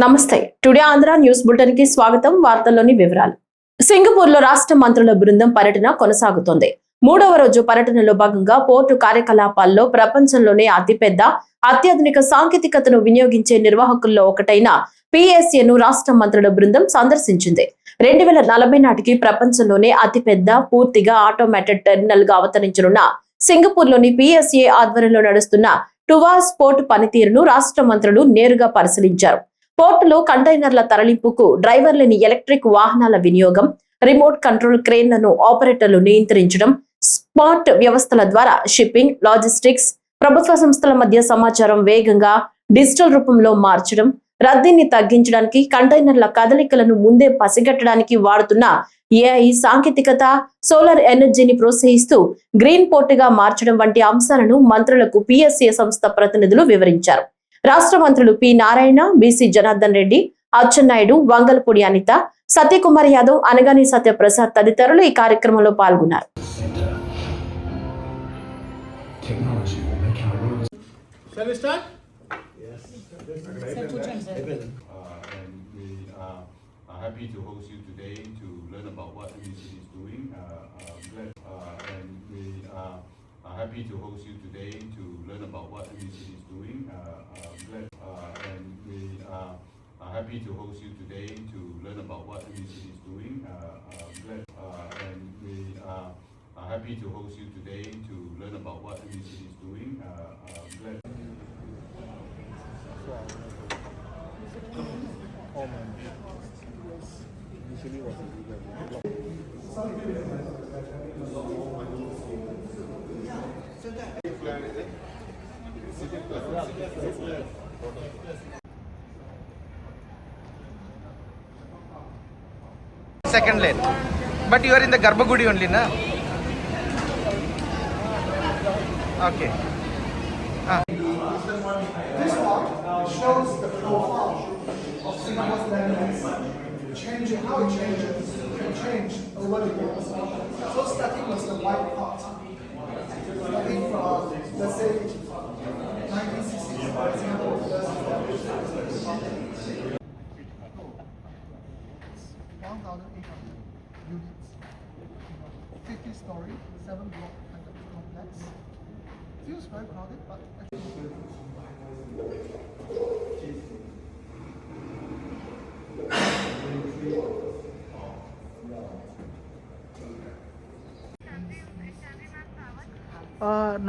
నమస్తే. Today Andhra news bulletin కి స్వాగతం. వార్తల్లోని వివరాలు. సింగపూర్ లో రాష్ట్ర మంత్రుల బృందం పర్యటన కొనసాగుతోంది. మూడవ రోజు పర్యటనలో భాగంగా పోర్టు కార్యకలాపాల్లో ప్రపంచంలోనే అతిపెద్ద అత్యాధునిక సాంకేతికతను వినియోగించే నిర్వాహకుల్లో ఒకటైన PSAను రాష్ట్ర మంత్రుల బృందం సందర్శించింది. 2040 నాటికి ప్రపంచంలోనే అతిపెద్ద పూర్తిగా ఆటోమేటెడ్ టెర్మినల్ గా అవతరించనున్న సింగపూర్ లోని PSA ఆధ్వర్యంలో నడుస్తున్న టువాస్ పోర్టు పనితీరును రాష్ట్ర మంత్రులు నేరుగా పరిశీలించారు. పోర్టులో కంటైనర్ల తరలింపుకు డ్రైవర్ లేని ఎలక్ట్రిక్ వాహనాల వినియోగం, రిమోట్ కంట్రోల్ క్రేన్లను ఆపరేటర్లు నియంత్రించడం, స్మార్ట్ వ్యవస్థల ద్వారా షిప్పింగ్, లాజిస్టిక్స్, ప్రభుత్వ సంస్థల మధ్య సమాచారం వేగంగా డిజిటల్ రూపంలో మార్చడం, రద్దీని తగ్గించడానికి, కంటైనర్ల కదలికలను ముందే పసిగట్టడానికి వాడుతున్న AI సాంకేతికత, సోలార్ ఎనర్జీని ప్రోత్సహిస్తూ గ్రీన్ పోర్టుగా మార్చడం వంటి అంశాలను మంత్రులకు PSA సంస్థ ప్రతినిధులు వివరించారు. రాష్ట్ర మంత్రులు P. నారాయణ, BC జనార్దన్ రెడ్డి, అచ్చెన్నాయుడు, వంగలపూడి అనిత, సత్యకుమార్ యాదవ్, అనగాని సత్యప్రసాద్ తదితరులు ఈ కార్యక్రమంలో పాల్గొన్నారు. Happy to host you today to learn about what MEC is doing. And we are happy to host you today to learn about what MEC is doing. And we are happy to host you today to learn about what MEC is doing. And we are happy to host you today to learn about what MEC is doing. Second lane, but you are in the Garbhagudi only, na? Okay. This one shows the profile of Singapore's landmass, changing how it changes, can change over the years. So starting was the white part, starting from let's say 1960s, Singapore was first established as a republic. 1,800 units, 50-story, 7-block kind of complex. Feels very crowded, but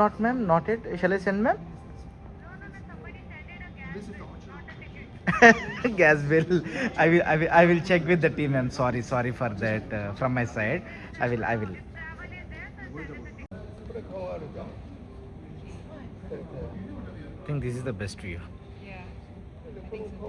Not ma'am, not it. Shall I send ma'am? this is the original. Gas bill. I will check with the team, ma'am. Sorry for that from my side. I will. I think this is the best view. Yeah, I think so.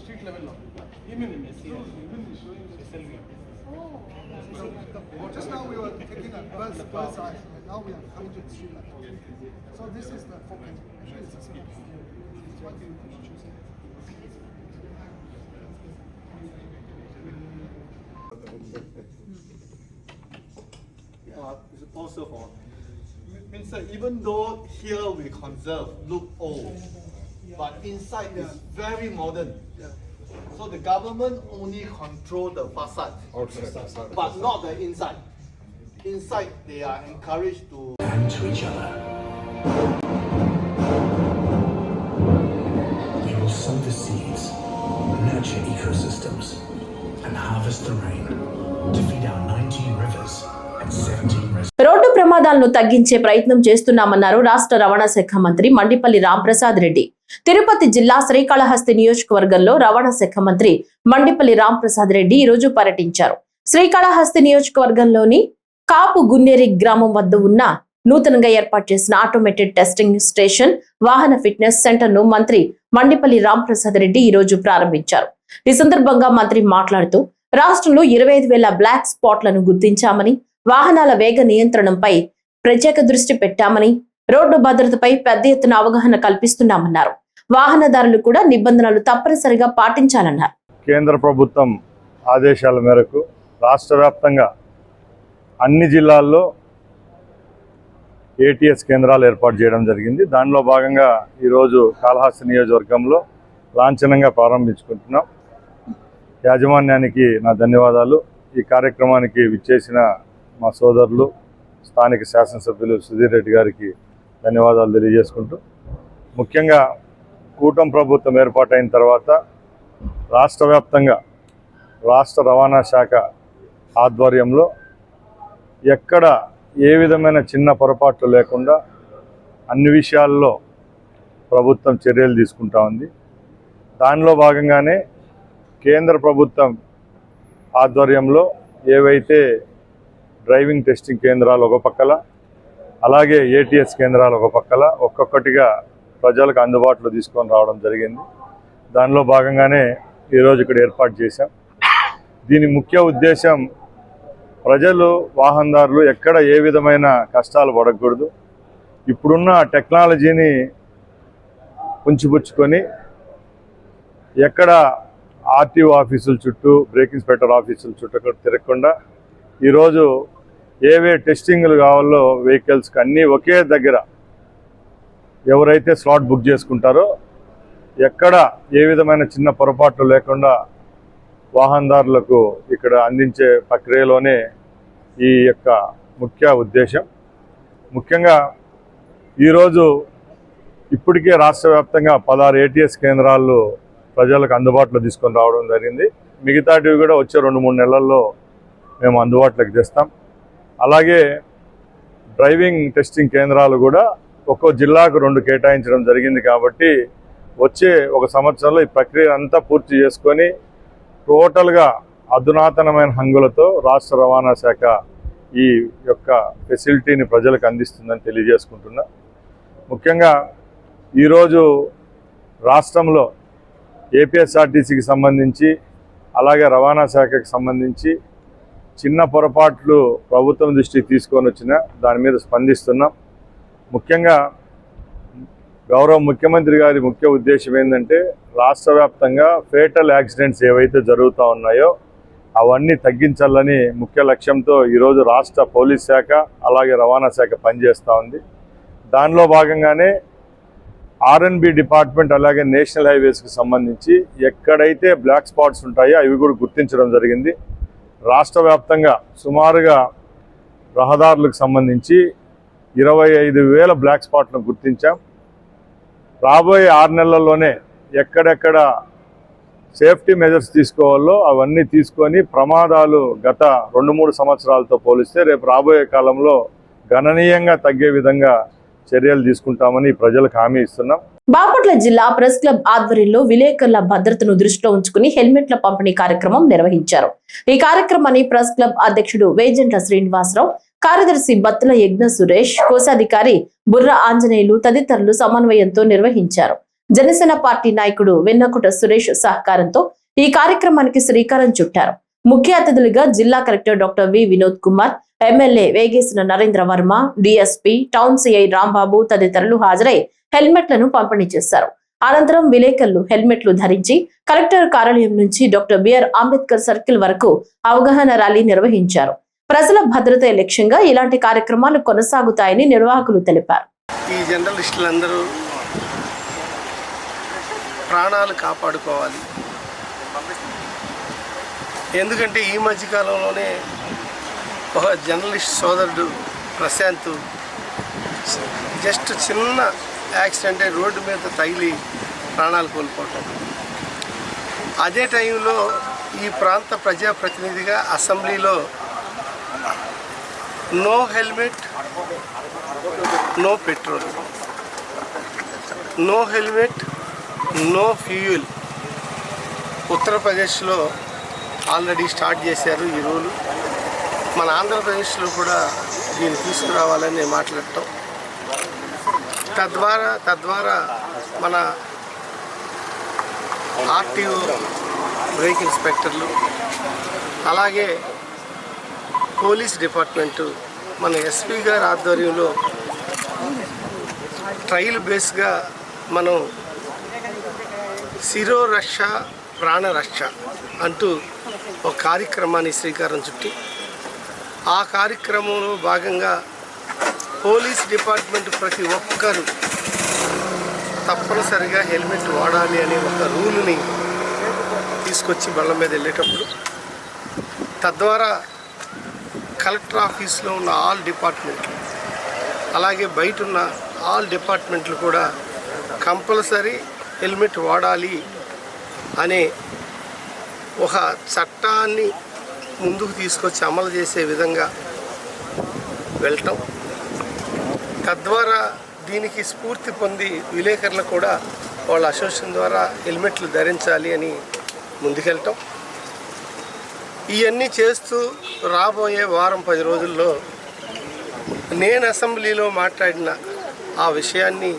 Street level now. Even showing SLV. Just now we were taking a bird's eye. Now we are coming to the street level. So this is the focus. Actually, it's a small. It's what you choose. It's also for means even though here we conserve look old, but inside is very modern. So the government only control the facade, but not the inside. Inside they are encouraged to and to each other. We will sow the seeds, nurture ecosystems, and harvest the rain to feed our 19 rivers and 17 reservoirs. Road ప్రమాదాలను తగ్గించే ప్రయత్నం చేస్తున్నామన్నారు రాష్ట్ర రవాణా శాఖ మంత్రి మండిపల్లి రాంప్రసాద్ రెడ్డి. తిరుపతి జిల్లా శ్రీకాళహస్తి నియోజకవర్గంలో రవాణా శాఖ మంత్రి మండిపల్లి రాంప్రసాద్ రెడ్డి ఈ రోజు పర్యటించారు. శ్రీకాళహస్తి నియోజకవర్గంలోని కాపు గున్నేరి గ్రామం వద్ద ఉన్న నూతనంగా ఏర్పాటు చేసిన ఆటోమేటెడ్ టెస్టింగ్ స్టేషన్, వాహన ఫిట్నెస్ సెంటర్ ను మంత్రి మండిపల్లి రాంప్రసాద్ రెడ్డి ఈ రోజు ప్రారంభించారు. ఈ సందర్భంగా మంత్రి మాట్లాడుతూ రాష్ట్రంలో 25,000 బ్లాక్ స్పాట్లను గుర్తించామని, వాహనాల వేగ నియంత్రణపై ప్రత్యేక దృష్టి పెట్టామని, రోడ్డు భద్రతపై పెద్ద ఎత్తున అవగాహన కల్పిస్తున్నామన్నారు. వాహనదారులు కూడా నిబంధనలు తప్పనిసరిగా పాటించాలన్నారు. కేంద్ర ప్రభుత్వం ఆదేశాల మేరకు రాష్ట్ర వ్యాప్తంగా అన్ని జిల్లాల్లో ATS కేంద్రాలు ఏర్పాటు చేయడం జరిగింది. దానిలో భాగంగా ఈరోజు కాళహస్తి నియోజకవర్గంలో లాంఛనంగా ప్రారంభించుకుంటున్నాం. యాజమాన్యానికి నా ధన్యవాదాలు. ఈ కార్యక్రమానికి విచ్చేసిన మా సోదరులు స్థానిక శాసనసభ్యులు సుధీర్ రెడ్డి గారికి ధన్యవాదాలు తెలియజేసుకుంటూ, ముఖ్యంగా కూటమి ప్రభుత్వం ఏర్పాటైన తర్వాత రాష్ట్ర వ్యాప్తంగా రాష్ట్ర రవాణా శాఖ ఆధ్వర్యంలో ఎక్కడ ఏ విధమైన చిన్న పొరపాట్లు లేకుండా అన్ని విషయాల్లో ప్రభుత్వం చర్యలు తీసుకుంటా ఉంది. దానిలో భాగంగానే కేంద్ర ప్రభుత్వం ఆధ్వర్యంలో ఏవైతే డ్రైవింగ్ టెస్టింగ్ కేంద్రాలు ఒక పక్కల, అలాగే ATS కేంద్రాలు ఒక పక్కల ఒక్కొక్కటిగా ప్రజలకు అందుబాటులో తీసుకొని రావడం జరిగింది. దానిలో భాగంగానే ఈరోజు ఇక్కడ ఏర్పాటు చేశాం. దీని ముఖ్య ఉద్దేశం ప్రజలు, వాహనదారులు ఎక్కడ ఏ విధమైన కష్టాలు పడకూడదు. ఇప్పుడున్న టెక్నాలజీని పుంచిపుచ్చుకొని ఎక్కడ RTO ఆఫీసుల చుట్టూ, బ్రేక్ ఇన్స్పెక్టర్ ఆఫీసుల చుట్టూ తిరగకుండా ఈరోజు ఏవే టెస్టింగ్లు కావాలో వెహికల్స్కి అన్నీ ఒకే దగ్గర ఎవరైతే స్లాట్ బుక్ చేసుకుంటారో ఎక్కడ ఏ విధమైన చిన్న పొరపాట్లు లేకుండా వాహనదారులకు ఇక్కడ అందించే ప్రక్రియలోనే ఈ యొక్క ముఖ్య ఉద్దేశం. ముఖ్యంగా ఈరోజు ఇప్పటికే రాష్ట్ర వ్యాప్తంగా 16 ATS కేంద్రాలు ప్రజలకు అందుబాటులో తీసుకొని రావడం జరిగింది. మిగతాటివి కూడా వచ్చే 2-3 నెలల్లో మేము అందుబాటులోకి తెస్తాం. అలాగే డ్రైవింగ్ టెస్టింగ్ కేంద్రాలు కూడా ఒక్కో జిల్లాకు 2 కేటాయించడం జరిగింది. కాబట్టి వచ్చే 1 సంవత్సరంలో ఈ ప్రక్రియ అంతా పూర్తి చేసుకొని టోటల్గా అధునాతనమైన హంగులతో రాష్ట్ర రవాణా శాఖ ఈ యొక్క ఫెసిలిటీని ప్రజలకు అందిస్తుందని తెలియజేసుకుంటున్నా. ముఖ్యంగా ఈరోజు రాష్ట్రంలో APSRTCకి సంబంధించి, అలాగే రవాణా శాఖకి సంబంధించి చిన్న పొరపాట్లు ప్రభుత్వం దృష్టికి తీసుకొని వచ్చినా దాని మీద స్పందిస్తున్నాం. ముఖ్యంగా గౌరవ ముఖ్యమంత్రి గారి ముఖ్య ఉద్దేశం ఏంటంటే రాష్ట్ర వ్యాప్తంగా ఫేటల్ యాక్సిడెంట్స్ ఏవైతే జరుగుతూ ఉన్నాయో అవన్నీ తగ్గించాలని ముఖ్య లక్ష్యంతో ఈరోజు రాష్ట్ర పోలీస్ శాఖ, అలాగే రవాణా శాఖ పనిచేస్తూ ఉంది. దానిలో భాగంగానే R&B డిపార్ట్మెంట్, అలాగే నేషనల్ హైవేస్కి సంబంధించి ఎక్కడైతే బ్లాక్ స్పాట్స్ ఉంటాయో అవి కూడా గుర్తించడం జరిగింది. రాష్ట్ర వ్యాప్తంగా సుమారుగా రహదారులకు సంబంధించి 25,000 బ్లాక్ స్పాట్లను గుర్తించాం. రాబోయే 6 నెలల్లోనే ఎక్కడెక్కడ సేఫ్టీ మెజర్స్ తీసుకోవాలో అవన్నీ తీసుకొని ప్రమాదాలు గత 2-3 సంవత్సరాలతో పోలిస్తే రేపు రాబోయే కాలంలో గణనీయంగా తగ్గే విధంగా చర్యలు తీసుకుంటామని ప్రజలకు హామీ ఇస్తున్నాం. బాపట్ల జిల్లా ప్రెస్ క్లబ్ ఆధ్వర్యంలో విలేకరుల భద్రతను దృష్టిలో ఉంచుకుని హెల్మెట్ల పంపిణీ కార్యక్రమం నిర్వహించారు. ఈ కార్యక్రమాన్ని ప్రెస్ క్లబ్ అధ్యక్షుడు వేజంట్ల శ్రీనివాసరావు, కార్యదర్శి బత్తుల యజ్ఞ సురేష్, కోశాధికారి బుర్ర ఆంజనేయులు తదితరులు సమన్వయంతో నిర్వహించారు. జనసేన పార్టీ నాయకుడు వెన్నకుట సురేష్ సహకారంతో ఈ కార్యక్రమానికి శ్రీకారం చుట్టారు. ముఖ్య అతిథులుగా జిల్లా collector doctor V Vinod Kumar, MLA Vegesina Narendra Varma, DSP, town CI Rambabu తదితరులు హాజరై హెల్మెట్లను పంపిణీ చేశారు. అనంతరం విలేకరులు హెల్మెట్లు ధరించి కలెక్టర్ కార్యాలయం నుంచి డాక్టర్ BR అంబేద్కర్ సర్కిల్ వరకు అవగాహన ర్యాలీ నిర్వహించారు. ప్రజల భద్రతే లక్ష్యంగా ఇలాంటి కార్యక్రమాలు కొనసాగుతాయని నిర్వాహకులు తెలిపారు. ఈ జర్నలిస్టులందరూ ప్రాణాలు కాపాడుకోవాలి. ఎందుకంటే ఈ మధ్యకాలంలోనే ఒక జర్నలిస్ట్ సోదరుడు ప్రశాంత్ జస్ట్ చిన్న యాక్సిడెంట్ రోడ్డు మీద తగిలి ప్రాణాలు కోల్పోవటం. అదే టైంలో ఈ ప్రాంత ప్రజాప్రతినిధిగా అసెంబ్లీలో no helmet no petrol, no helmet no fuel ఉత్తరప్రదేశ్లో ఆల్రెడీ స్టార్ట్ చేశారు ఈ రూలు. మన ఆంధ్రప్రదేశ్లో కూడా దీన్ని తీసుకురావాలని మాట్లాడటం, తద్వారా మన ఆర్టీఓ బ్రేక్ ఇన్స్పెక్టర్లు, అలాగే పోలీస్ డిపార్ట్మెంటు మన ఎస్పీ గారి ఆధ్వర్యంలో ట్రయల్ బేస్గా మనం శిరోరక్ష ప్రాణరక్ష అంటూ ఒక కార్యక్రమాన్ని శ్రీకారం చుట్టి ఆ కార్యక్రమంలో భాగంగా పోలీస్ డిపార్ట్మెంట్ ప్రతి ఒక్కరూ తప్పనిసరిగా హెల్మెట్ వాడాలి అనే ఒక రూల్ని తీసుకొచ్చి బళ్ళ మీద వెళ్ళేటప్పుడు తద్వారా కలెక్టర్ ఆఫీస్లో ఉన్న ఆల్ డిపార్ట్మెంట్లు అలాగే బయట ఉన్న ఆల్ డిపార్ట్మెంట్లు కూడా కంపల్సరీ హెల్మెట్ వాడాలి అనే ఒక చట్టాన్ని ముందుకు తీసుకొచ్చి అమలు చేసే విధంగా వెళ్ళటం, తద్వారా దీనికి స్ఫూర్తి పొంది విలేకరులు కూడా వాళ్ళ అసోసియేషన్ ద్వారా హెల్మెట్లు ధరించాలి అని ముందుకెళ్ళటం, ఇవన్నీ చేస్తూ రాబోయే వారం 10 రోజుల్లో నేను అసెంబ్లీలో మాట్లాడిన ఆ విషయాన్ని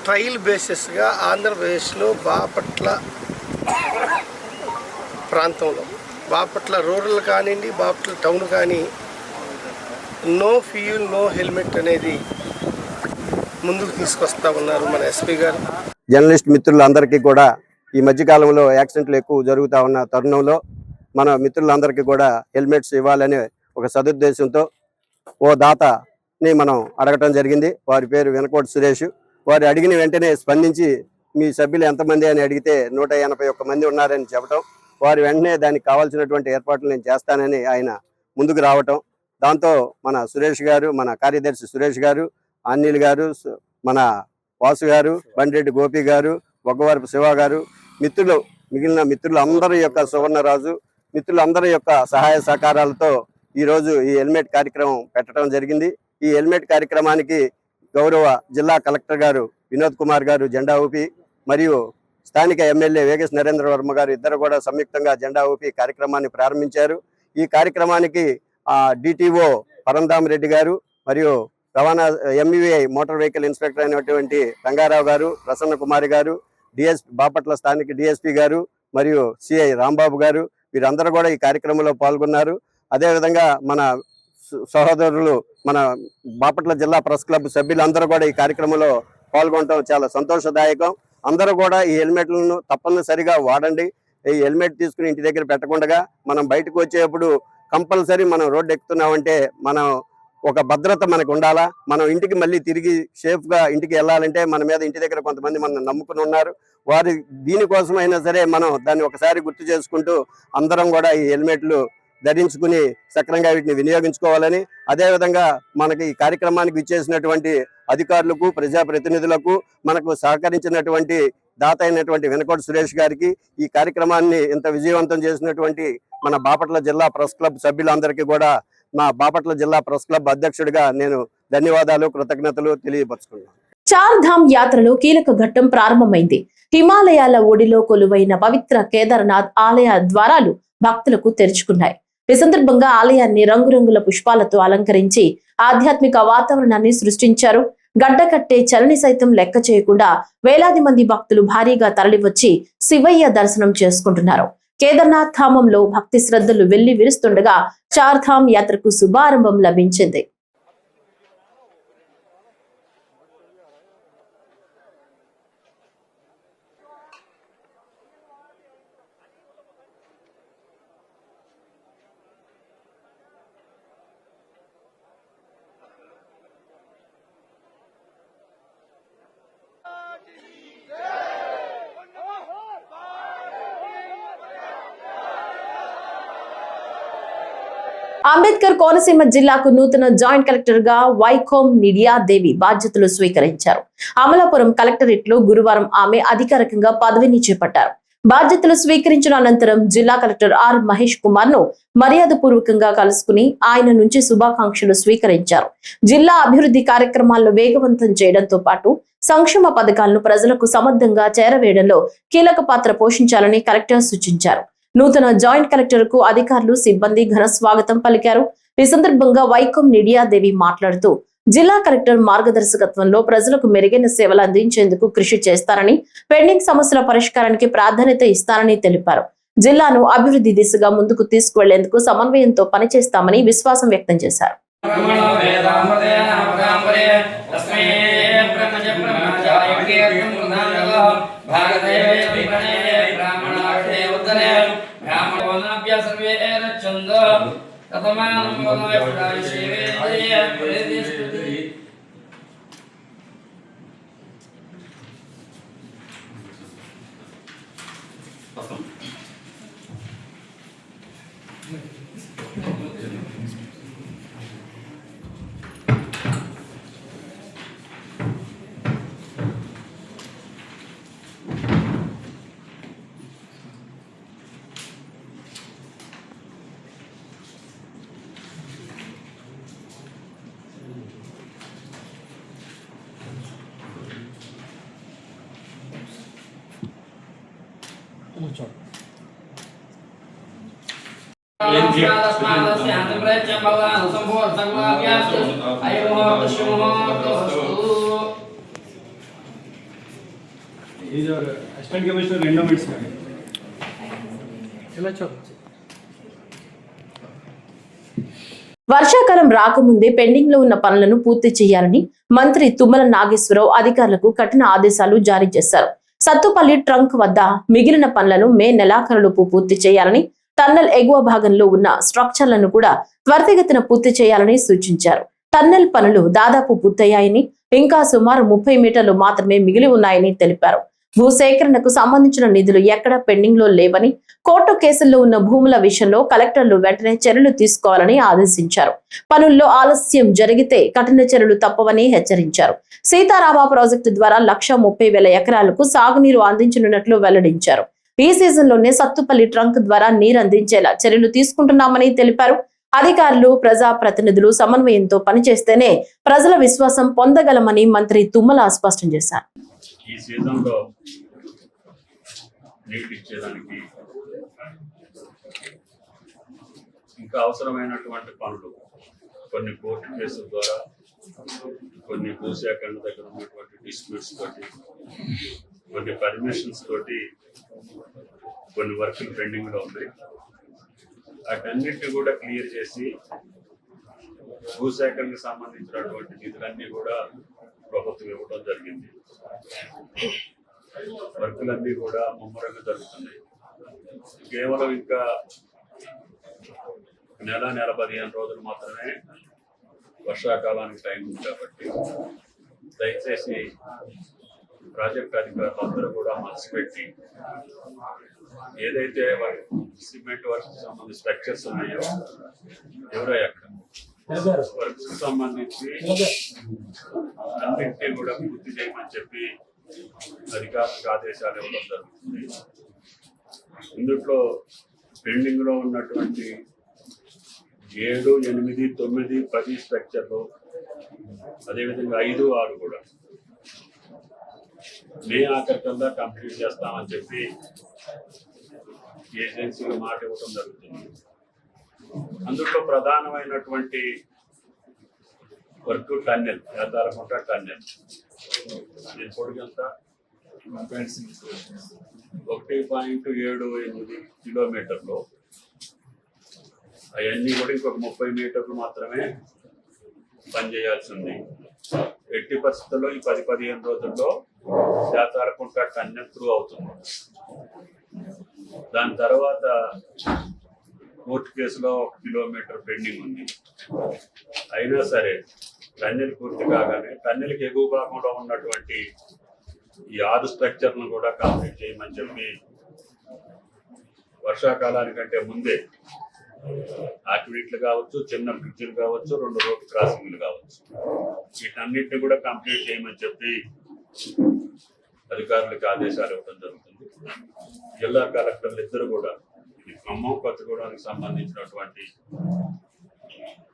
ట్రయల్ బేసిస్గా ఆంధ్రప్రదేశ్లో బాపట్ల ప్రాంతంలో, బాపట్ల రూరల్ కానివ్వండి, బాపట్ల టౌన్ కానీ నో ఫ్యూల్ నో హెల్మెట్ అనేది ముందుకు తీసుకొస్తా ఉన్నారు మన ఎస్పీ గారు. జర్నలిస్ట్ మిత్రులందరికీ కూడా ఈ మధ్యకాలంలో యాక్సిడెంట్లు ఎక్కువ జరుగుతూ ఉన్న తరుణంలో మన మిత్రులందరికీ కూడా హెల్మెట్స్ ఇవ్వాలనే ఒక సదుద్దేశంతో ఓ దాతని మనం అడగటం జరిగింది. వారి పేరు వెనకోటి సురేష్. వారు అడిగిన వెంటనే స్పందించి మీ సభ్యులు ఎంతమంది అని అడిగితే 181 మంది ఉన్నారని చెప్పటం, వారు వెంటనే దానికి కావాల్సినటువంటి ఏర్పాట్లు నేను చేస్తానని ఆయన ముందుకు రావటం, దాంతో మన సురేష్ గారు, మన కార్యదర్శి సురేష్ గారు, అనిల్ గారు, మన వాసు గారు, బండిరెడ్డి గోపి గారు, బొగ్గవరపు శివ గారు, మిగిలిన మిత్రులు అందరి యొక్క సువర్ణరాజు మిత్రులందరి యొక్క సహాయ సహకారాలతో ఈరోజు ఈ హెల్మెట్ కార్యక్రమం పెట్టడం జరిగింది. ఈ హెల్మెట్ కార్యక్రమానికి గౌరవ జిల్లా కలెక్టర్ గారు వినోద్ కుమార్ గారు జెండా ఊపి, మరియు స్థానిక ఎమ్మెల్యే వేగేశ్ నరేంద్ర వర్మ గారు ఇద్దరు కూడా సంయుక్తంగా జెండా ఊపి కార్యక్రమాన్ని ప్రారంభించారు. ఈ కార్యక్రమానికి డిటిఓ పరంధామ్ రెడ్డి గారు మరియు రవాణా ఎంఈఐ మోటార్ వెహికల్ ఇన్స్పెక్టర్ అయినటువంటి రంగారావు గారు, ప్రసన్న కుమారి గారు, బాపట్ల స్థానిక డిఎస్పీ గారు మరియు సిఐ రాంబాబు గారు, వీరందరూ కూడా ఈ కార్యక్రమంలో పాల్గొన్నారు. అదేవిధంగా మన సహోదరులు మన బాపట్ల జిల్లా ప్రెస్ క్లబ్ సభ్యులందరూ కూడా ఈ కార్యక్రమంలో పాల్గొనడం చాలా సంతోషదాయకం. అందరూ కూడా ఈ హెల్మెట్లను తప్పనిసరిగా వాడండి. ఈ హెల్మెట్ తీసుకుని ఇంటి దగ్గర పెట్టకుండా మనం బయటకు వచ్చేప్పుడు కంపల్సరీ మనం రోడ్డు ఎక్కుతున్నామంటే మనం ఒక భద్రత మనకు ఉండాలా. మనం ఇంటికి మళ్ళీ తిరిగి సేఫ్గా ఇంటికి వెళ్ళాలంటే మన మీద ఇంటి దగ్గర కొంతమంది మనం నమ్ముకుని ఉన్నారు. వారి దీనికోసమైనా సరే మనం దాన్ని ఒకసారి గుర్తు చేసుకుంటూ అందరం కూడా ఈ హెల్మెట్లు ధరించుకుని సక్రమంగా వీటిని వినియోగించుకోవాలని, అదేవిధంగా మనకి ఈ కార్యక్రమానికి ఇచ్చేసినటువంటి అధికారులకు, ప్రజాప్రతినిధులకు, మనకు సహకరించినటువంటి దాత అయినటువంటి వెనకోటి సురేష్ గారికి, ఈ కార్యక్రమాన్ని ఇంత విజయవంతం చేసినటువంటి మన బాపట్ల జిల్లా ప్రెస్ క్లబ్ సభ్యులందరికీ కూడా మా బాపట్ల జిల్లా ప్రెస్ క్లబ్ అధ్యక్షుడిగా నేను ధన్యవాదాలు, కృతజ్ఞతలు తెలియపరుచుకున్నాను. చార్ ధామ్ యాత్రలో కీలక ఘట్టం ప్రారంభమైంది. హిమాలయాల ఒడిలో కొలువైన పవిత్ర కేదార్నాథ్ ఆలయ ద్వారాలు భక్తులకు తెరుచుకున్నాయి. ఈ సందర్భంగా ఆలయాన్ని రంగురంగుల పుష్పాలతో అలంకరించి ఆధ్యాత్మిక వాతావరణాన్ని సృష్టించారు. గడ్డకట్టే చలిని సైతం లెక్క చేయకుండా వేలాది మంది భక్తులు భారీగా తరలివచ్చి శివయ్య దర్శనం చేసుకుంటున్నారు. కేదార్నాథ్ ధామంలో భక్తి శ్రద్ధలు వెళ్లి విరుస్తుండగా చార్ ధామ్ యాత్రకు శుభారంభం లభించింది. అంబేద్కర్ కోనసీమ జిల్లాకు నూతన జాయింట్ కలెక్టర్ గా వైకోమ్ నిడియా దేవి బాధ్యతలు స్వీకరించారు. అమలాపురం కలెక్టరేట్ లో గురువారం ఆమె అధికారికంగా పదవిని చేపట్టారు. బాధ్యతలు స్వీకరించిన అనంతరం జిల్లా కలెక్టర్ ఆర్ మహేష్ కుమార్ ను మర్యాదపూర్వకంగా కలుసుకుని ఆయన నుంచి శుభాకాంక్షలు స్వీకరించారు. జిల్లా అభివృద్ధి కార్యక్రమాలను వేగవంతం చేయడంతో పాటు సంక్షేమ పథకాలను ప్రజలకు సమర్థంగా చేరవేయడంలో కీలక పాత్ర పోషించాలని కలెక్టర్ సూచించారు. నూతన జాయింట్ కలెక్టర్ కు అధికారులు, సిబ్బంది ఘన స్వాగతం పలికారు. ఈ సందర్భంగా వైకోమ్ నిడియా దేవి మాట్లాడుతూ జిల్లా కలెక్టర్ మార్గదర్శకత్వంలో ప్రజలకు మెరుగైన సేవలు అందించేందుకు కృషి చేస్తారని, పెండింగ్ సమస్యల పరిష్కారానికి ప్రాధాన్యత ఇస్తారని తెలిపారు. జిల్లాను అభివృద్ధి దిశగా ముందుకు తీసుకువెళ్లేందుకు సమన్వయంతో పనిచేస్తామని విశ్వాసం వ్యక్తం చేశారు. అసిస్టెంట్ కమిషనర్ రెండో మినిట్స్ వర్షాకాలం రాకముందే పెండింగ్ లో ఉన్న పనులను పూర్తి చేయాలని మంత్రి తుమ్మల నాగేశ్వరరావు అధికారులకు కఠిన ఆదేశాలు జారీ చేశారు. సత్తుపల్లి ట్రంక్ వద్ద మిగిలిన పనులను మే నెలాఖరులోపు పూర్తి చేయాలని, టన్నెల్ ఎగువ భాగంలో ఉన్న స్ట్రక్చర్లను కూడా త్వరితగతిన పూర్తి చేయాలని సూచించారు. టన్నెల్ పనులు దాదాపు పూర్తయ్యాయని, ఇంకా సుమారు 30 మీటర్లు మాత్రమే మిగిలి ఉన్నాయని తెలిపారు. భూసేకరణకు సంబంధించిన నిధులు ఎక్కడా పెండింగ్ లో లేవని, కోర్టు కేసుల్లో ఉన్న భూముల విషయంలో కలెక్టర్లు వెంటనే చర్యలు తీసుకోవాలని ఆదేశించారు. పనుల్లో ఆలస్యం జరిగితే కఠిన చర్యలు తప్పవని హెచ్చరించారు. సీతారామ ప్రాజెక్టు ద్వారా 1,30,000 ఎకరాలకు సాగునీరు అందించనున్నట్లు వెల్లడించారు. ఈ సీజన్లోనే సత్తుపల్లి ట్రంక్ ద్వారా నీరు అందించేలా చర్యలు తీసుకుంటున్నామని తెలిపారు. అధికారులు, ప్రజాప్రతినిధులు సమన్వయంతో పనిచేస్తేనే ప్రజల విశ్వాసం పొందగలమని మంత్రి తుమ్మల స్పష్టం చేశారు. ఈ సీజన్లో నీటి ఇచ్చేదానికి ఇంకా అవసరమైనటువంటి పనులు కొన్ని కోర్టు కేసుల ద్వారా, కొన్ని భూసేకరణ దగ్గర ఉన్నటువంటి డిస్ప్యూట్స్ తోటి, కొన్ని పర్మిషన్స్ తోటి కొన్ని వర్కులు పెండింగ్ లో ఉన్నాయి. వాటన్నిటిని కూడా క్లియర్ చేసి భూసేకరణకు సంబంధించినటువంటి నిధులన్నీ కూడా ప్రభుత్వం ఇవ్వడం జరిగింది. వర్కులన్నీ కూడా ముమ్మరంగా జరుగుతున్నాయి. కేవలం ఇంకా నెల 15 రోజులు మాత్రమే వర్షాకాలానికి టైం ఉంది కాబట్టి దయచేసి ప్రాజెక్ట్ అధికారులందరూ కూడా మనసు పెట్టి ఏదైతే సిమెంట్ వర్క్ సంబంధించి స్ట్రక్చర్స్ ఉన్నాయో ఎవరో అక్కడ వర్క్స్ సంబంధించి అన్నింటినీ కూడా పూర్తి చేయమని చెప్పి అధికారులకు ఆదేశాలు ఇవ్వడం జరుగుతుంది. ఇందులో పెండింగ్ లో ఉన్నటువంటి 7, 8, 9, 10 స్ట్రక్చర్లు, అదేవిధంగా 5, 6 కూడా మే ఆఖరికల్లా కంప్లీట్ చేస్తామని చెప్పి ఏజెన్సీలు మాట ఇవ్వడం జరుగుతుంది. అందులో ప్రధానమైనటువంటి వర్క్ టన్నెల్, యాదారకుంట టన్నెల్. దీని పొడుగంత 1.78 కిలోమీటర్లు. అవన్నీ కూడా ఇంకొక 30 మీటర్లు మాత్రమే పనిచేయాల్సి ఉంది. ఎట్టి పరిస్థితుల్లో ఈ 10-15 రోజుల్లో యాదారకుంట టన్నెల్ త్రూ అవుతుంది. దాని తర్వాత కోర్టు కేసులో 1 కిలోమీటర్ పెండింగ్ ఉంది. అయినా సరే టన్నెల్ పూర్తి కాగానే టన్నెల్కి ఎగువ భాగంలో ఉన్నటువంటి ఈ 6 స్ట్రక్చర్లను కూడా కంప్లీట్ చేయమని చెప్పి వర్షాకాలానికంటే ముందే యాక్టివిటీలు కావచ్చు, చిన్న బ్రిడ్జ్లు కావచ్చు, 2 రోడ్డు క్రాసింగ్లు కావచ్చు, వీటన్నిటిని కూడా కంప్లీట్ చేయమని చెప్పి అధికారులకు ఆదేశాలు ఇవ్వడం జరుగుతుంది. జిల్లా కలెక్టర్లు ఇద్దరు కూడా, ఇది ఖమ్మం కొత్తగూడెంకి సంబంధించినటువంటి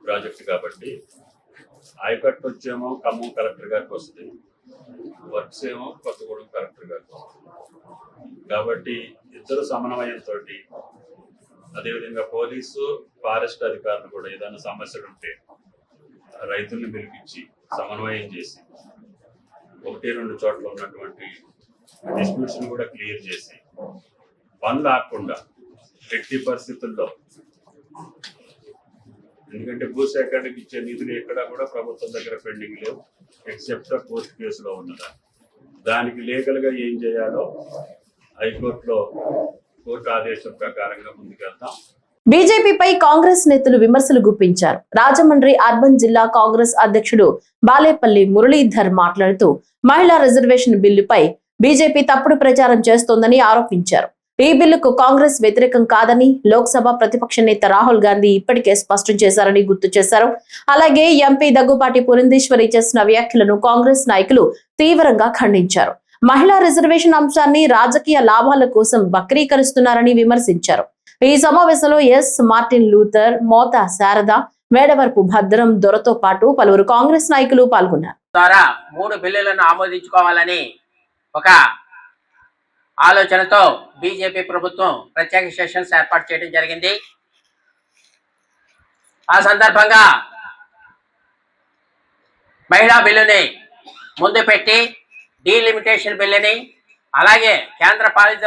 ప్రాజెక్టు కాబట్టి ఆయకట్టు వచ్చేమో ఖమ్మం కలెక్టర్ గారికి వస్తుంది, వర్క్స్ ఏమో కొత్తగూడెం కలెక్టర్ గారికి వస్తుంది. కాబట్టి ఇద్దరు సమన్వయంతో, అదేవిధంగా పోలీసు, ఫారెస్ట్ అధికారులు కూడా ఏదైనా సమస్యలు ఉంటే రైతుల్ని పిలిపించి సమన్వయం చేసి 1-2 చోట్ల ఉన్నటువంటి డిస్ప్యూట్స్ కూడా క్లియర్ చేసి పనులు ఆగకుండా ఎట్టి పరిస్థితుల్లో, ఎందుకంటే భూసేకరణకి ఇచ్చే నిధులు ఎక్కడా కూడా ప్రభుత్వం దగ్గర పెండింగ్ లేవు ఎక్సెప్ట్ కోర్టు కేసులో ఉన్నదా. దానికి లీగల్గా ఏం చేయాలో హైకోర్టులో కోర్టు ఆదేశం ప్రకారంగా ముందుకెళ్తాం. బీజేపీపై కాంగ్రెస్ నేతలు విమర్శలు గుప్పించారు. రాజమండ్రి అర్బన్ జిల్లా కాంగ్రెస్ అధ్యక్షుడు బాలేపల్లి మురళీధర్ మాట్లాడుతూ మహిళా రిజర్వేషన్ బిల్లుపై బీజేపీ తప్పుడు ప్రచారం చేస్తోందని ఆరోపించారు. ఈ బిల్లుకు కాంగ్రెస్ వ్యతిరేకం కాదని లోక్సభ ప్రతిపక్ష నేత రాహుల్ గాంధీ ఇప్పటికే స్పష్టం చేశారని గుర్తు చేశారు. అలాగే ఎంపీ దగ్గుపాటి పురంధేశ్వరి చేసిన వ్యాఖ్యలను కాంగ్రెస్ నాయకులు తీవ్రంగా ఖండించారు. మహిళా రిజర్వేషన్ అంశాన్ని రాజకీయ లాభాల కోసం వక్రీకరిస్తున్నారని విమర్శించారు. ఈ సమావేశంలో ఎస్ మార్టిన్ లూథర్, మోతా శారద, మేడవరపు భద్రం దొరతో పాటు పలువురు కాంగ్రెస్ నాయకులు పాల్గొన్నారు. ద్వారా 3 బిల్లులను ఆమోదించుకోవాలని ఒక ఆలోచనతో బీజేపీ ప్రభుత్వం ప్రత్యేక సెషన్స్ ఏర్పాటు చేయడం జరిగింది. ఆ సందర్భంగా మహిళా బిల్లుని ముందు పెట్టి డీలిమిటేషన్ బిల్లుని, అలాగే కేంద్ర పాలిత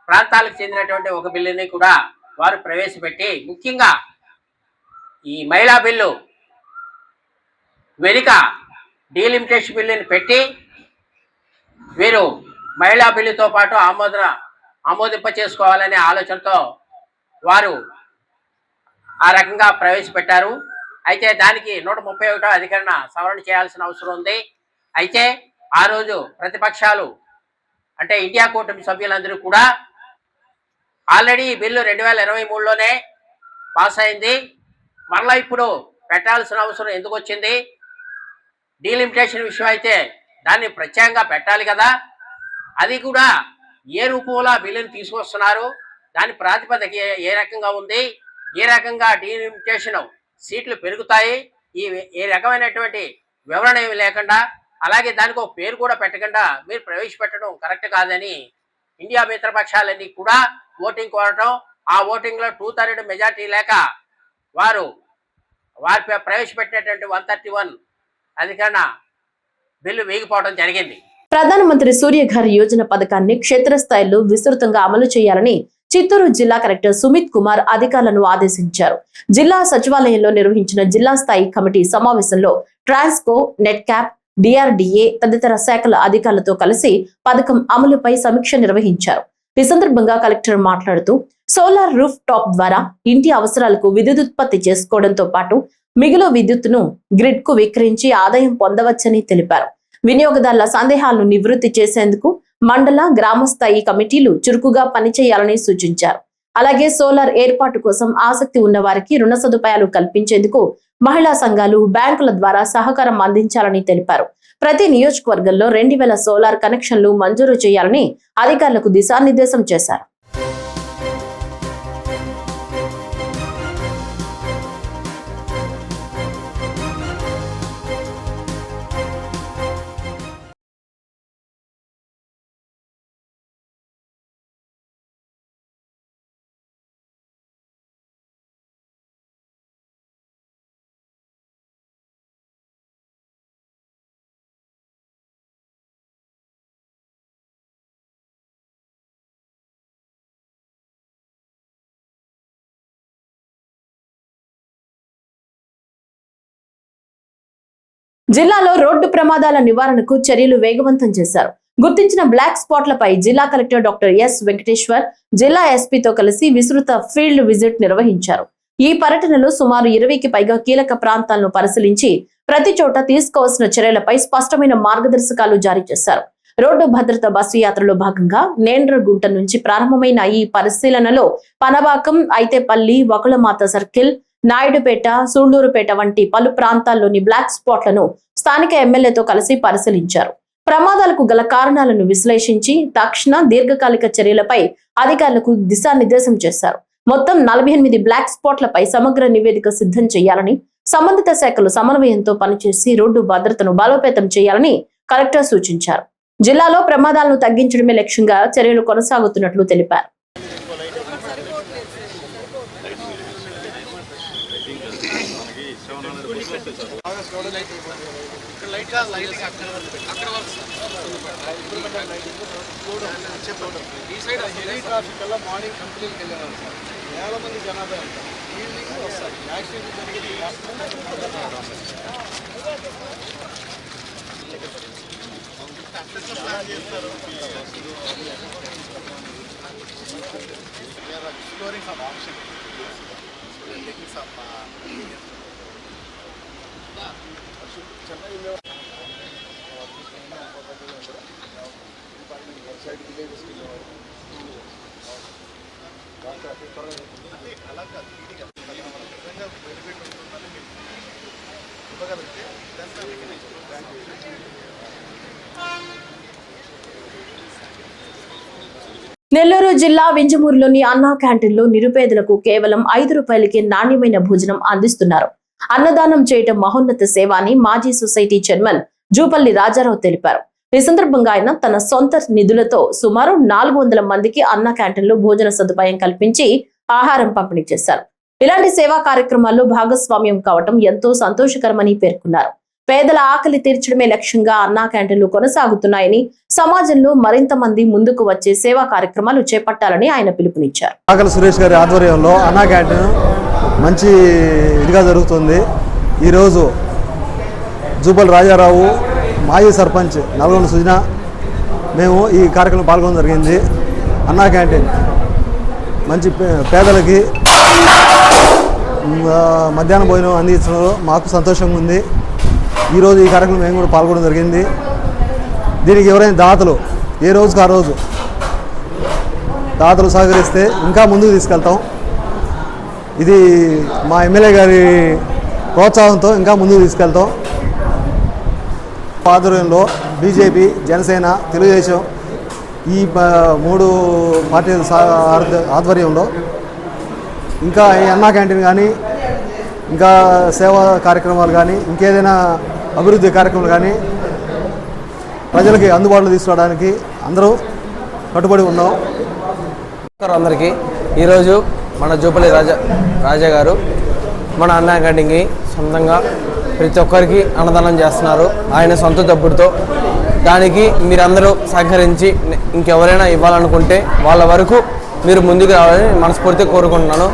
ప్రాంతాలకు చెందినటువంటి ఒక బిల్లుని కూడా వారు ప్రవేశపెట్టి, ముఖ్యంగా ఈ మహిళా బిల్లు వెనుక డీలిమిటేషన్ బిల్లుని పెట్టి వీరు మహిళా బిల్లుతో పాటు ఆమోదింప చేసుకోవాలనే ఆలోచనతో వారు ఆ రకంగా ప్రవేశపెట్టారు. అయితే దానికి 131వ అధికరణ సవరణ చేయాల్సిన అవసరం ఉంది. అయితే ఆ రోజు ప్రతిపక్షాలు అంటే ఇండియా కూటమి సభ్యులందరూ కూడా ఆల్రెడీ ఈ బిల్లు 2023లోనే పాస్ అయింది, మరలా ఇప్పుడు పెట్టాల్సిన అవసరం ఎందుకు వచ్చింది, డీలిమిటేషన్ విషయం అయితే దాన్ని ప్రత్యేకంగా పెట్టాలి కదా, అది కూడా ఏ రూపంలో బిల్లుని తీసుకొస్తున్నారు, దాని ప్రాతిపదిక ఏ రకంగా ఉంది, ఏ రకంగా డీలిమిటేషన్ సీట్లు పెరుగుతాయి, ఈ రకమైనటువంటి వివరణ ఏమి లేకుండా, అలాగే దానికి ఒక పేరు కూడా పెట్టకుండా మీరు ప్రవేశపెట్టడం కరెక్ట్ కాదని ఇండియా మిత్రపక్షాలన్నీ కూడా ఓటింగ్ కోరటం, ఆ ఓటింగ్లో 2/3 మెజార్టీ లేక వారి ప్రవేశపెట్టినటువంటి 131 అధికరణ బిల్లు వేగిపోవడం జరిగింది. ప్రధానమంత్రి సూర్యఘర్ యోజన పథకాన్ని క్షేత్రస్థాయిలో విస్తృతంగా అమలు చేయాలని చిత్తూరు జిల్లా కలెక్టర్ సుమిత్ కుమార్ అధికారులను ఆదేశించారు. జిల్లా సచివాలయంలో నిర్వహించిన జిల్లా స్థాయి కమిటీ సమావేశంలో ట్రాన్స్కో, నెట్ క్యాప్, డిఆర్డీఏ తదితర శాఖల అధికారులతో కలిసి పథకం అమలుపై సమీక్ష నిర్వహించారు. ఈ సందర్భంగా కలెక్టర్ మాట్లాడుతూ సోలార్ రూఫ్ టాప్ ద్వారా ఇంటి అవసరాలకు విద్యుదుత్పత్తి చేసుకోవడంతో పాటు మిగులు విద్యుత్తును గ్రిడ్ కు విక్రయించి ఆదాయం పొందవచ్చని తెలిపారు. వినియోగదారుల సందేహాలను నివృత్తి చేసేందుకు మండల, గ్రామ స్థాయి కమిటీలు చురుకుగా పనిచేయాలని సూచించారు. అలాగే సోలార్ ఏర్పాటు కోసం ఆసక్తి ఉన్న వారికి రుణ సదుపాయాలు కల్పించేందుకు మహిళా సంఘాలు, బ్యాంకుల ద్వారా సహకారం అందించాలని తెలిపారు. ప్రతి నియోజకవర్గంలో 2000 సోలార్ కనెక్షన్లు మంజూరు చేయాలని అధికారులకు దిశానిర్దేశం చేశారు. జిల్లాలో రోడ్డు ప్రమాదాల నివారణకు చర్యలు వేగవంతం చేశారు. గుర్తించిన బ్లాక్ స్పాట్లపై జిల్లా కలెక్టర్ డాక్టర్ ఎస్ వెంకటేశ్వర్ జిల్లా ఎస్పీతో కలిసి విస్తృత ఫీల్డ్ విజిట్ నిర్వహించారు. ఈ పర్యటనలో సుమారు 20కి పైగా కీలక ప్రాంతాలను పరిశీలించి ప్రతి చోట తీసుకోవాల్సిన చర్యలపై స్పష్టమైన మార్గదర్శకాలు జారీ చేశారు. రోడ్డు భద్రత బస్సు యాత్రలో భాగంగా నేండ్రగుంట నుంచి ప్రారంభమైన ఈ పరిశీలనలో పనబాకం, ఐతేపల్లి, వకులమాత సర్కిల్, నాయుడుపేట, సూళ్లూరుపేట వంటి పలు ప్రాంతాల్లోని బ్లాక్ స్పాట్లను స్థానిక ఎమ్మెల్యేతో కలిసి పరిశీలించారు. ప్రమాదాలకు గల కారణాలను విశ్లేషించి తక్షణ, దీర్ఘకాలిక చర్యలపై అధికారులకు దిశానిర్దేశం చేశారు. మొత్తం 48 బ్లాక్ స్పాట్లపై సమగ్ర నివేదిక సిద్ధం చేయాలని, సంబంధిత శాఖలు సమన్వయంతో పనిచేసి రోడ్డు భద్రతను బలోపేతం చేయాలని కలెక్టర్ సూచించారు. జిల్లాలో ప్రమాదాలను తగ్గించడమే లక్ష్యంగా చర్యలు కొనసాగుతున్నట్లు తెలిపారు. ఇక్కడ ఈ సైడ్ హెవీ ట్రాఫిక్ వల్ల మార్నింగ్ కంపెనీకి వెళ్ళేవారు సార్, వేల మంది జనాభా ఉంటారు, ఈవినింగ్ వస్తారు, యాక్సిడెంట్ జరిగేది exploring some options. We are taking some Nellore జిల్లా వింజమూరులోని అన్నా క్యాంటీన్లో నిరుపేదలకు కేవలం 5 రూపాయలకి నాణ్యమైన భోజనం అందిస్తున్నారు. అన్నదానం చేయటం మహోన్నత సేవ అని మాజీ సొసైటీ చైర్మన్ జూపల్లి రాజారావు తెలిపారు. ఈ సందర్భంగా ఆయన తన సొంత నిధులతో సుమారు 400 మందికి అన్నా క్యాంటీన్లో భోజన సదుపాయం కల్పించి ఆహారం పంపిణీ చేశారు. ఇలాంటి సేవా కార్యక్రమాల్లో భాగస్వామ్యం కావటం ఎంతో సంతోషకరమని పేర్కొన్నారు. పేదల ఆకలి తీర్చడమే లక్ష్యంగా అన్నా క్యాంటీన్లు కొనసాగుతున్నాయని, సమాజంలో మరింత మంది ముందుకు వచ్చే సేవా కార్యక్రమాలు చేపట్టాలని ఆయన పిలుపునిచ్చారు. ఆకలి సురేష్ గారి ఆధ్వర్యంలో అన్నా క్యాంటీన్ మంచి ఇదిగా జరుగుతుంది. ఈరోజు జూపల్లి రాజారావు, మాజీ సర్పంచ్ నల్గొండ సుజన, మేము ఈ కార్యక్రమం పాల్గొనడం జరిగింది. అన్నా క్యాంటీన్ మంచి పేదలకి మధ్యాహ్న భోజనం అందించడంలో మాకు సంతోషంగా ఉంది. ఈరోజు ఈ కార్యక్రమం మేము కూడా పాల్గొనడం జరిగింది. దీనికి ఎవరైనా దాతలు ఏ రోజుకు ఆ రోజు దాతలు సహకరిస్తే ఇంకా ముందుకు తీసుకెళ్తాం. ఇది మా ఎమ్మెల్యే గారి ప్రోత్సాహంతో ఇంకా ముందుకు తీసుకెళ్తాం. ఆధ్వర్యంలో బీజేపీ, జనసేన, తెలుగుదేశం ఈ 3 పార్టీల ఆధ్వర్యంలో ఇంకా ఈ అన్నా క్యాంటీన్ కానీ, ఇంకా సేవా కార్యక్రమాలు కానీ, ఇంకేదైనా అభివృద్ధి కార్యక్రమాలు కానీ ప్రజలకి అందుబాటులో తీసుకురావడానికి అందరూ కట్టుబడి ఉన్నాం. అందరికీ ఈరోజు మన జూపల్లి రాజా గారు మన అన్నా క్యాంటీన్కి సొంతంగా ప్రతి ఒక్కరికి అన్నదానం చేస్తున్నారు ఆయన సొంత డబ్బులతో. దానికి మీరందరూ సహకరించి ఇంకెవరైనా ఇవ్వాలనుకుంటే వాళ్ళ వరకు మీరు ముందుకు రావాలని మనస్ఫూర్తిగా కోరుకుంటున్నాను.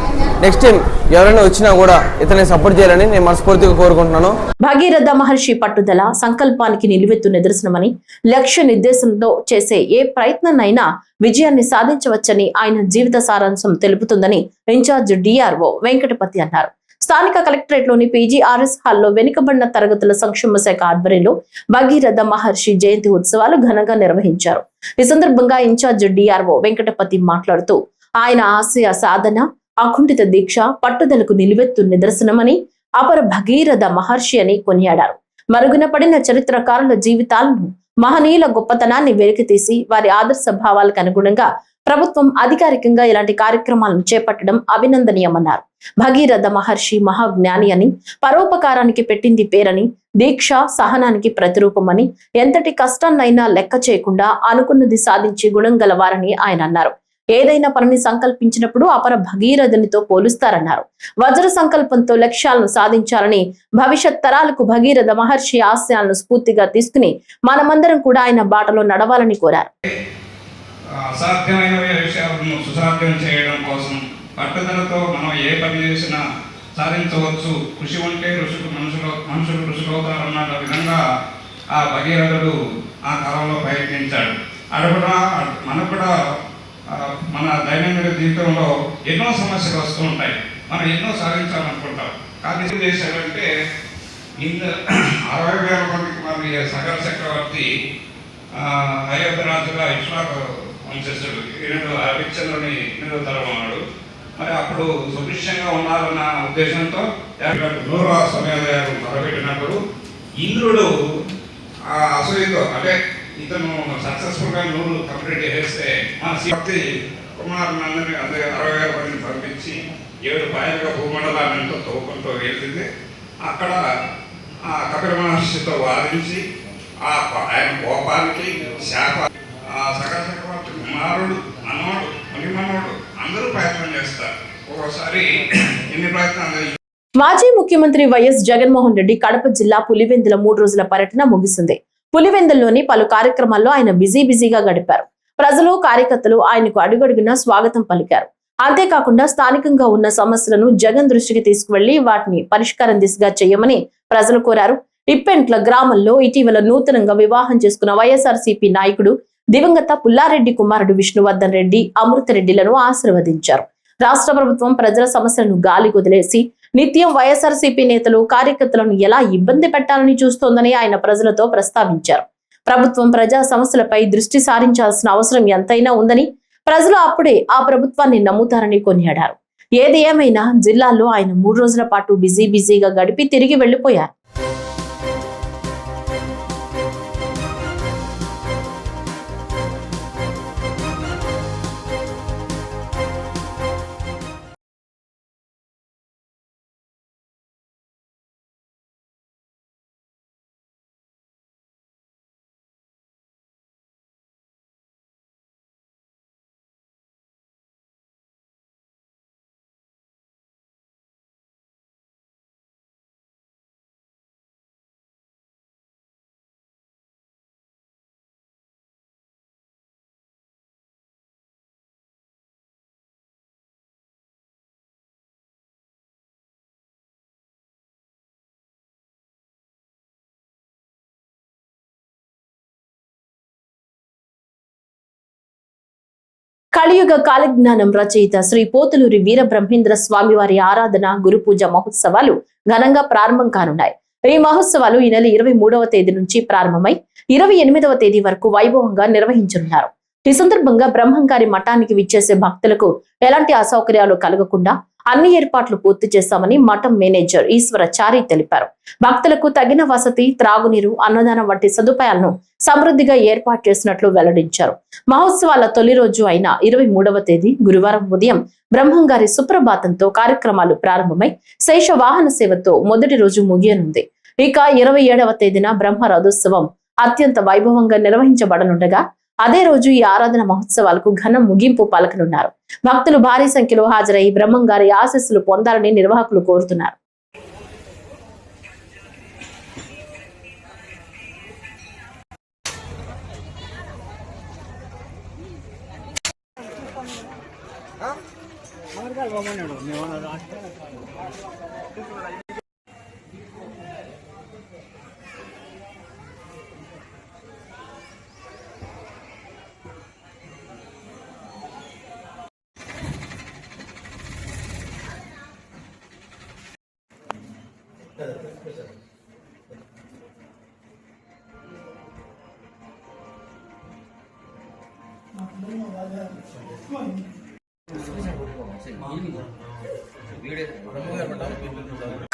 నెక్స్ట్ టైం ఎవరైనా వచ్చినా కూడా ఇతన్ని సపోర్ట్ చేయాలని నేను మనస్ఫూర్తిగా కోరుకుంటున్నాను. భగీరథ మహర్షి పట్టుదల సంకల్పానికి నిలువెత్తు నిదర్శనమని, లక్ష్య నిర్దేశంతో చేసే ఏ ప్రయత్నాన్నైనా విజయాన్ని సాధించవచ్చని ఆయన జీవిత సారాంశం తెలుపుతుందని ఇన్ఛార్జ్ డిఆర్ఓ వెంకటపతి అన్నారు. స్థానిక కలెక్టరేట్ లోని పీజీఆర్ఎస్ హాల్లో వెనుకబడిన తరగతుల సంక్షేమ శాఖ ఆధ్వర్యంలో భగీరథ మహర్షి జయంతి ఉత్సవాలు ఘనంగా నిర్వహించారు. ఈ సందర్భంగా ఇన్ఛార్జ్ డిఆర్ఓ వెంకటపతి మాట్లాడుతూ ఆయన ఆశయ సాధన, అకుంఠిత దీక్ష, పట్టుదలకు నిలువెత్తు నిదర్శనమని, అపర భగీరథ మహర్షి అని కొనియాడారు. మరుగున పడిన చరిత్రకారుల జీవితాలను, మహనీయుల గొప్పతనాన్ని వెలికితీసి వారి ఆదర్శ భావాలకు అనుగుణంగా ప్రభుత్వం అధికారికంగా ఇలాంటి కార్యక్రమాలను చేపట్టడం అభినందనీయమన్నారు. భగీరథ మహర్షి మహాజ్ఞాని అని, పరోపకారానికి పెట్టింది పేరని, దీక్ష సహనానికి ప్రతిరూపమని, ఎంతటి కష్టాన్నైనా లెక్క చేయకుండా అనుకున్నది సాధించి గుణం గలవారని ఆయన అన్నారు. ఏదైనా పనిని సంకల్పించినప్పుడు అపర భగీరథునితో పోలుస్తారన్నారు. వజ్ర సంకల్పంతో లక్ష్యాలను సాధించాలని, భవిష్యత్ తరాలకు భగీరథ మహర్షి ఆశయాలను స్ఫూర్తిగా తీసుకుని మనమందరం కూడా ఆయన బాటలో నడవాలని కోరారు. అసాధ్యమైన విషయాలను సుసాధ్యం చేయడం కోసం పట్టుదలతో మనం ఏ పని చేసినా సాధించవచ్చు. కృషి ఉంటే మనుషులు కృషికవుతారన్న విధంగా ఆ భగీరథుడు ఆ కాలంలో ప్రయత్నించాడు. అడుగునా మనకు కూడా మన దైనందిన జీవితంలో ఎన్నో సమస్యలు వస్తూ ఉంటాయి. మనం ఎన్నో సాధించాలనుకుంటాం. కానీ ఏం చేశాడంటే 60,000 మందికి మరి సగర చక్రవర్తి అయోధ్యరాజుగా ఇష్వాకు వంశస్థుడు, హరిశ్చంద్రుని 8వ తరం వాడు. మరి అప్పుడు సుభిక్షంగా ఉన్నారన్న ఉద్దేశంతో 100వ సమయాలు మొదలుపెట్టినప్పుడు ఇంద్రుడు ఆ అసూయతో, అంటే ఇతను సక్సెస్ఫుల్గా 100 కంప్లీట్ చేస్తే మన శక్తి కుమారులందరినీ 60,000 మందిని పంపించి 7 పాయలుగా భూమండలాన్ని తవ్వుకుంటూ వెళ్తుంది. అక్కడ ఆ కపిల మహర్షితో వాదించి ఆయన కోపానికి శాప సకల చక్రవర్తి కుమారుడు, మనవాడు, మణిమనవాడు అందరూ ప్రయత్నం చేస్తారు. ఒక్కోసారి ఎన్ని ప్రయత్నాలు మాజీ ముఖ్యమంత్రి వైఎస్ జగన్మోహన్ రెడ్డి కడప జిల్లా పులివెందుల 3 రోజుల పర్యటన ముగిసింది. పులివెందుల్లోని పలు కార్యక్రమాల్లో ఆయన బిజీగా గడిపారు. ప్రజలు కార్యకర్తలు ఆయనకు అడుగడుగునా స్వాగతం పలికారు. అంతేకాకుండా స్థానికంగా ఉన్న సమస్యలను జగన్ దృష్టికి తీసుకువెళ్లి వాటిని పరిష్కారం దిశగా చేయమని ప్రజలు కోరారు. ఇప్పెంట్ల గ్రామంలో ఇటీవల నూతనంగా వివాహం చేసుకున్న వైఎస్ఆర్సీపీ నాయకుడు దివంగత పుల్లారెడ్డి కుమారుడు విష్ణువర్ధన్ రెడ్డి అమృతరెడ్డిలను ఆశీర్వదించారు. రాష్ట్ర ప్రభుత్వం ప్రజల సమస్యలను గాలి వదిలేసి నిత్యం వైఎస్ఆర్సీపీ నేతలు కార్యకర్తలను ఎలా ఇబ్బంది పెట్టాలని చూస్తోందని ఆయన ప్రజలతో ప్రస్తావించారు. ప్రభుత్వం ప్రజా సమస్యలపై దృష్టి సారించాల్సిన అవసరం ఎంతైనా ఉందని, ప్రజలు అప్పుడే ఆ ప్రభుత్వాన్ని నమ్ముతారని కొనియాడారు. ఏది ఏమైనా జిల్లాలో ఆయన 3 రోజుల పాటు బిజీగా గడిపి తిరిగి వెళ్లిపోయారు. కలియుగ కాలజ్ఞానం రచయిత శ్రీ పోతులూరి వీరబ్రహ్మేంద్ర స్వామి వారి ఆరాధన గురు పూజ మహోత్సవాలు ఘనంగా ప్రారంభం కానున్నాయి. ఈ మహోత్సవాలు ఈ నెల 23వ తేదీ నుంచి ప్రారంభమై 28వ తేదీ వరకు వైభవంగా నిర్వహించనున్నారు. ఈ సందర్భంగా బ్రహ్మంగారి మఠానికి విచ్చేసే భక్తులకు ఎలాంటి అసౌకర్యాలు కలగకుండా అన్ని ఏర్పాట్లు పూర్తి చేశామని మఠం మేనేజర్ ఈశ్వరచారి తెలిపారు. భక్తులకు తగిన వసతి, త్రాగునీరు, అన్నదానం వంటి సదుపాయాలను సమృద్ధిగా ఏర్పాటు చేసినట్లు వెల్లడించారు. మహోత్సవాల తొలి రోజు అయిన 23వ తేదీ గురువారం ఉదయం బ్రహ్మంగారి సుప్రభాతంతో కార్యక్రమాలు ప్రారంభమై శేష వాహన సేవతో మొదటి రోజు ముగియనుంది. ఇక 27వ తేదీన బ్రహ్మ రథోత్సవం అత్యంత వైభవంగా నిర్వహించబడనుండగా అదే రోజు ఈ ఆరాధన మహోత్సవాలకు ఘన ముగింపు పలకనున్నారు. భక్తులు భారీ సంఖ్యలో హాజరై బ్రహ్మంగారి ఆశీస్సులు పొందాలని నిర్వాహకులు కోరుతున్నారు.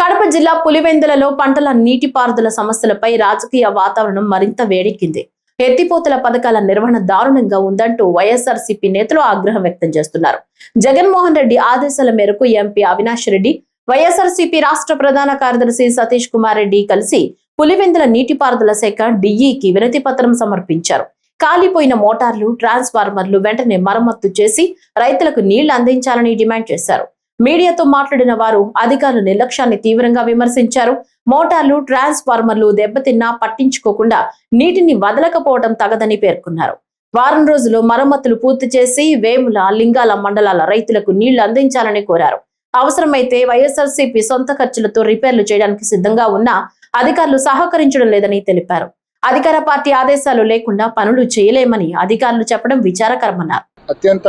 కడప జిల్లా పులివెందులలో పంటల నీటిపారుదల సమస్యలపై రాజకీయ వాతావరణం మరింత వేడెక్కింది. ఎత్తిపోతల పథకాల నిర్వహణ దారుణంగా ఉందంటూ వైఎస్ఆర్సీపీ నేతలు ఆగ్రహం వ్యక్తం చేస్తున్నారు. జగన్మోహన్ రెడ్డి ఆదేశాల మేరకు ఎంపీ అవినాష్ రెడ్డి, వైఎస్ఆర్సీపీ రాష్ట్ర ప్రధాన కార్యదర్శి సతీష్ కుమార్ రెడ్డి కలిసి పులివెందుల నీటిపారుదల శాఖ డిఈకి వినతి పత్రం సమర్పించారు. కాలిపోయిన మోటార్లు, ట్రాన్స్ఫార్మర్లు వెంటనే మరమ్మత్తు చేసి రైతులకు నీళ్లు అందించాలని డిమాండ్ చేశారు. మీడియాతో మాట్లాడిన వారు అధికారుల నిర్లక్ష్యాన్ని తీవ్రంగా విమర్శించారు. మోటార్లు, ట్రాన్స్ఫార్మర్లు దెబ్బతిన్నా పట్టించుకోకుండా నీటిని వదలకపోవడం తగదని పేర్కొన్నారు. వారం రోజుల్లో మరమ్మతులు పూర్తి చేసి వేముల, లింగాల మండలాల రైతులకు నీళ్లు అందించాలని కోరారు. అవసరమైతే వైఎస్ఆర్సీపీ సొంత ఖర్చులతో రిపేర్లు చేయడానికి సిద్ధంగా ఉన్నా అధికారులు సహకరించడం లేదని తెలిపారు. అధికార పార్టీ ఆదేశాలు లేకుండా పనులు చేయలేమని అధికారులు చెప్పడం విచారకరమన్నారు. అత్యంత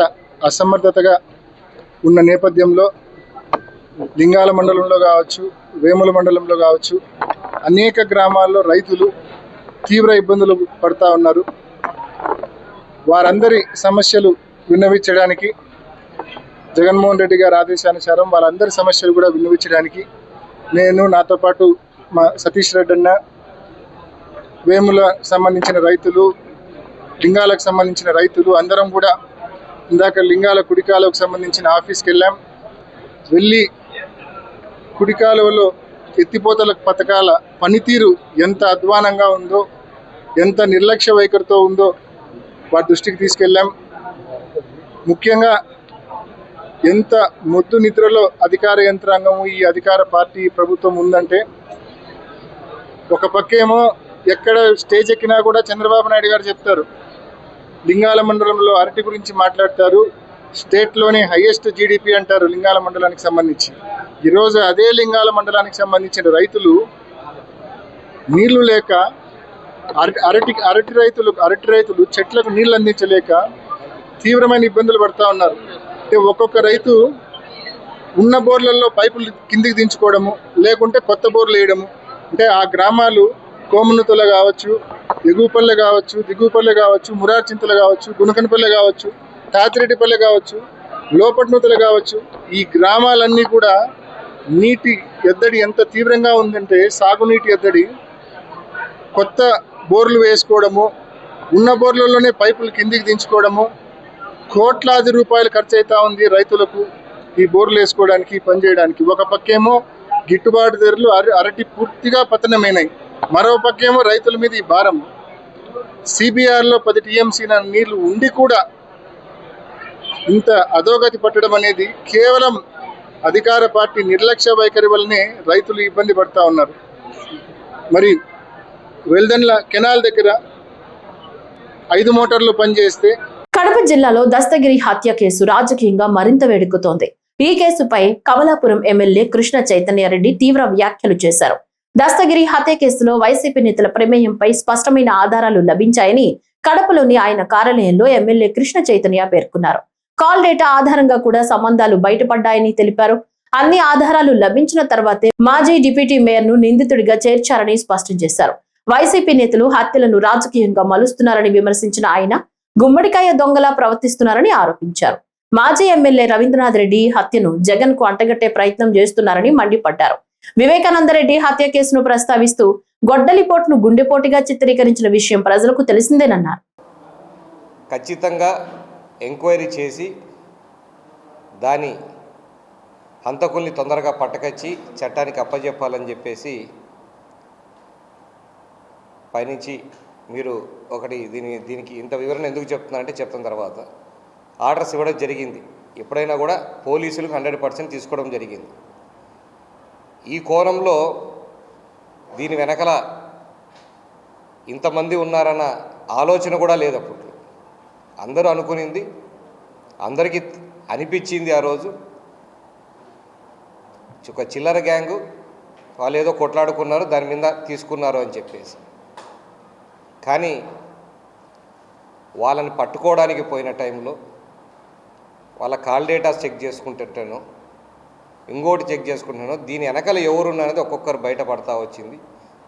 అసమర్థతగా ఉన్న నేపథ్యంలో లింగాల మండలంలో కావచ్చు, వేముల మండలంలో కావచ్చు, అనేక గ్రామాల్లో రైతులు తీవ్ర ఇబ్బందులు పడుతూ ఉన్నారు. వారందరి సమస్యలు విన్నవించడానికి జగన్మోహన్ రెడ్డి గారి ఆదేశానుసారం వాళ్ళందరి సమస్యలు కూడా విన్నవించడానికి నేను, నాతో పాటు మా సతీష్ రెడ్డి అన్న, వేముల సంబంధించిన రైతులు, లింగాలకు సంబంధించిన రైతులు అందరం కూడా ఇందాక లింగాల కుడికాలకు సంబంధించిన ఆఫీస్కి వెళ్ళి కుడికాలువలో ఎత్తిపోతల పథకాల పనితీరు ఎంత అధ్వానంగా ఉందో, ఎంత నిర్లక్ష్య వైఖరితో ఉందో వారి దృష్టికి తీసుకెళ్ళాం. ముఖ్యంగా ఎంత మొద్దు నిద్రలో అధికార యంత్రాంగము ఈ అధికార పార్టీ ప్రభుత్వం ఉందంటే, ఒక పక్కేమో ఎక్కడ స్టేజ్ ఎక్కినా కూడా చంద్రబాబు నాయుడు గారు చెప్తారు, లింగాల మండలంలో అరటి గురించి మాట్లాడతారు, స్టేట్లోనే హైయెస్ట్ జీడిపి అంటారు లింగాల మండలానికి సంబంధించి. ఈరోజు అదే లింగాల మండలానికి సంబంధించిన రైతులు నీళ్లు లేక అరటి రైతులు చెట్లకు నీళ్లు అందించలేక తీవ్రమైన ఇబ్బందులు పడుతూ ఉన్నారు. అంటే ఒక్కొక్క రైతు ఉన్న బోర్లలో పైపులు కిందికి దించుకోవడము, లేకుంటే కొత్త బోర్లు వేయడము. అంటే ఆ గ్రామాలు కోమనుతుల కావచ్చు, ఎగువపల్లె కావచ్చు, దిగువపల్లె కావచ్చు, మురార్చింతలు కావచ్చు, గుణకనపల్లె కావచ్చు, తాతిరెడ్డిపల్లె కావచ్చు, లోపట్నూతలు కావచ్చు, ఈ గ్రామాలన్నీ కూడా నీటి ఎద్దడి ఎంత తీవ్రంగా ఉందంటే, సాగునీటి ఎద్దడి. కొత్త బోర్లు వేసుకోవడము, ఉన్న బోర్లలోనే పైపులు కిందికి దించుకోవడము, కోట్లాది రూపాయలు ఖర్చు అవుతా ఉంది రైతులకు ఈ బోర్లు వేసుకోవడానికి, పనిచేయడానికి. ఒక పక్కేమో గిట్టుబాటు ధరలు అరటి పూర్తిగా పతనమైనాయి, మరో పక్కేమో రైతుల మీద ఈ భారం. సిబిఆర్లో 10 టీఎంసీ నీళ్లు ఉండి కూడా ఇంత అధోగతి పట్టడం అనేది కేవలం అధికార పార్టీ నిర్లక్ష్య వైఖరి వల్లనే రైతులు ఇబ్బంది పడుతూ ఉన్నారు. మరి వెల్దన్ల కెనాల్ దగ్గర 5 మోటార్లు పనిచేస్తే. కడప జిల్లాలో దస్తగిరి హత్య కేసు రాజకీయంగా మరింత వేడెక్కుతోంది. ఈ కేసుపై కమలాపురం ఎమ్మెల్యే కృష్ణ చైతన్యారెడ్డి తీవ్ర వ్యాఖ్యలు చేశారు. దస్తగిరి హత్య కేసులో వైసీపీ నేతల ప్రమేయంపై స్పష్టమైన ఆధారాలు లభించాయని కడపలోని ఆయన కార్యాలయంలో ఎమ్మెల్యే కృష్ణ చైతన్య పేర్కొన్నారు. కాల్ డేటా ఆధారంగా కూడా సంబంధాలు బయటపడ్డాయని తెలిపారు. అన్ని ఆధారాలు లభించిన తర్వాతే మాజీ డిప్యూటీ మేయర్ ను నిందితుడిగా చేర్చారని స్పష్టం చేశారు. వైసీపీ నేతలు హత్యలను రాజకీయంగా మలుస్తున్నారని విమర్శించిన ఆయన గుమ్మడికాయ దొంగలా ప్రవర్తిస్తున్నారని ఆరోపించారు. మాజీ ఎమ్మెల్యే రవీంద్రనాథ్ రెడ్డి హత్యను జగన్ కు అంటగట్టే ప్రయత్నం చేస్తున్నారని మండిపడ్డారు. వివేకానందరెడ్డి హత్య కేసును ప్రస్తావిస్తూ గొడ్డలిపోటును గుండెపోటుగా చిత్రీకరించిన విషయం ప్రజలకు తెలిసిందేనన్నారు. ఖచ్చితంగా ఎంక్వైరీ చేసి దాని హంతకుల్ని తొందరగా పట్టకచ్చి చట్టానికి అప్పజెప్పాలని చెప్పేసి పైనుంచి మీరు ఒకటి దీనికి ఇంత వివరణ ఎందుకు చెప్తున్నారంటే చెప్తున్న తర్వాత ఆర్డర్స్ ఇవ్వడం జరిగింది. ఎప్పుడైనా కూడా పోలీసులకు 100% తీసుకోవడం జరిగింది. ఈ కోణంలో దీని వెనకల ఇంతమంది ఉన్నారన్న ఆలోచన కూడా లేదు. అప్పుడు అందరూ అనుకునింది, అందరికీ అనిపించింది ఆ రోజు ఒక చిల్లర గ్యాంగు, వాళ్ళు ఏదో కొట్లాడుకున్నారు, దాని మీద తీసుకున్నారు అని చెప్పేసి. కానీ వాళ్ళని పట్టుకోవడానికి పోయిన టైంలో వాళ్ళ కాల్ డేటాస్ చెక్ చేసుకుంటుంటాను, ఇంకోటి చెక్ చేసుకుంటున్నాను, దీని వెనకాల ఎవరున్నది ఒక్కొక్కరు బయటపడతా వచ్చింది.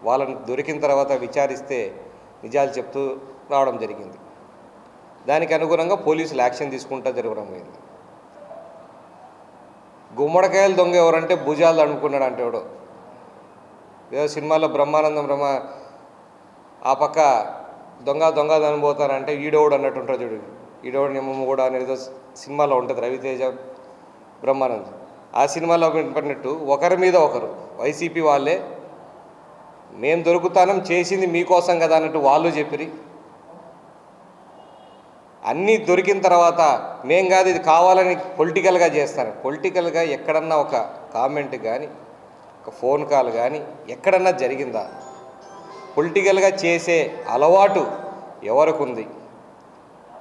వాళ్ళని దొరికిన తర్వాత విచారిస్తే నిజాలు చెప్తూ రావడం జరిగింది. దానికి అనుగుణంగా పోలీసులు యాక్షన్ తీసుకుంటూ జరగడం అయింది. గుమ్మడికాయలు దొంగ ఎవరంటే భుజాలు అనుకున్నాడు అంటే ఎవడో ఏదో సినిమాలో బ్రహ్మానందం ఆ పక్క దొంగ పోతారంటే ఈడోడు అన్నట్టు ఉంటాడు చూడు, ఈడోడు నిమ్మ కూడా అనేది సినిమాలో ఉంటుంది, రవితేజ బ్రహ్మానందం. ఆ సినిమాలో పడినట్టు ఒకరి మీద ఒకరు వైసీపీ వాళ్ళే మేము దొరుకుతానం చేసింది మీకోసం కదా అన్నట్టు వాళ్ళు చెప్పిరి. అన్నీ దొరికిన తర్వాత మేం కాదు ఇది కావాలని పొలిటికల్గా చేస్తాను. పొలిటికల్గా ఎక్కడన్నా ఒక కామెంట్ కానీ ఒక ఫోన్ కాల్ కానీ ఎక్కడన్నా జరిగిందా? పొలిటికల్గా చేసే అలవాటు ఎవరికి ఉంది?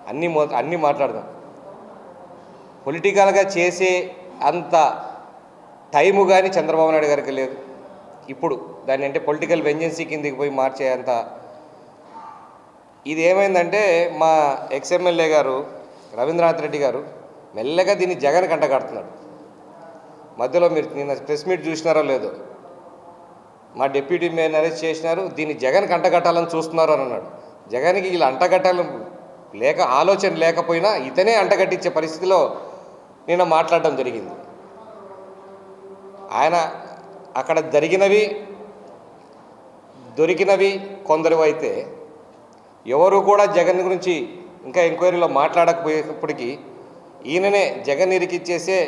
అన్నీ మాట్లాడదాం. పొలిటికల్గా చేసే అంత టైము కానీ చంద్రబాబు నాయుడు గారికి లేదు. ఇప్పుడు దాన్ని అంటే పొలిటికల్ వెంజెన్సీ కిందకి పోయి మార్చే అంత ఇది ఏమైందంటే మా ఎక్స్ఎమ్మెల్యే గారు రవీంద్రనాథ్ రెడ్డి గారు మెల్లగా దీన్ని జగన్ కంటగడుతున్నాడు. మధ్యలో మీరు నిన్న ప్రెస్ మీట్ చూసినారో లేదో, మా డిప్యూటీ మేయర్ని అరెస్ట్ చేసినారు, దీన్ని జగన్ కంటగట్టాలని చూస్తున్నారు అని అన్నాడు. జగన్కి వీళ్ళు అంటగట్టాలని ఆలోచన లేకపోయినా ఇతనే అంటగట్టించే పరిస్థితిలో నిన్న మాట్లాడడం జరిగింది. ఆయన అక్కడ దొరికినవి కొందరు అయితే ఎవరు కూడా జగన్ గురించి ఇంకా ఎంక్వైరీలో మాట్లాడకపోయేటప్పటికీ ఈయననే జగన్ ఇరికిచ్చేసే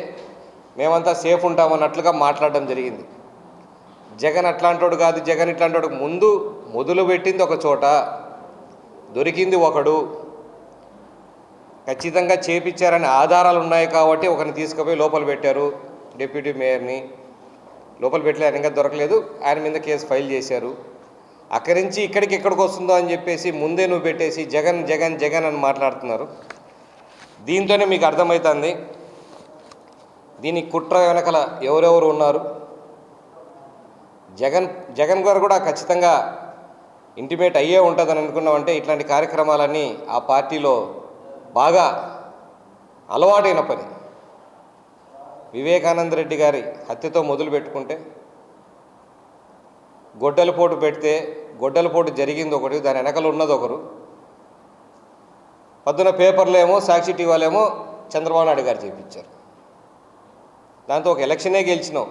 మేమంతా సేఫ్ ఉంటామన్నట్లుగా మాట్లాడడం జరిగింది. జగన్ అట్లాంటోడు కాదు, జగన్ ఇట్లాంటోడు. మొదలు పెట్టింది ఒక చోట, దొరికింది ఒకడు. ఖచ్చితంగా చేపించారనే ఆధారాలు ఉన్నాయి కాబట్టి ఒకరిని తీసుకుపోయి లోపల పెట్టారు. డిప్యూటీ మేయర్ని లోపల పెట్టలే, ఆయన ఇంకా దొరకలేదు, ఆయన మీద కేసు ఫైల్ చేశారు. అక్కడి నుంచి ఎక్కడికి వస్తుందో అని చెప్పేసి ముందే నువ్వు పెట్టేసి జగన్ జగన్ జగన్ అని మాట్లాడుతున్నారు. దీంతోనే మీకు అర్థమవుతుంది దీనికి కుట్ర వెనకల ఎవరెవరు ఉన్నారు. జగన్ గారు కూడా ఖచ్చితంగా ఇంటిమేట్ అయ్యే ఉంటుందని అనుకున్నామంటే ఇట్లాంటి కార్యక్రమాలన్నీ ఆ పార్టీలో బాగా అలవాటైన పని. వివేకానంద రెడ్డి గారి హత్యతో మొదలు పెట్టుకుంటే గొడ్డలపోటు పెడితే గొడ్డలపోటు జరిగింది ఒకటి, దాని వెనకలు ఉన్నది ఒకరు. పొద్దున పేపర్లో ఏమో సాక్షి టీవీలేమో చంద్రబాబు నాయుడు గారు చేయించారు. దాంతో ఒక ఎలక్షనే గెలిచినావు,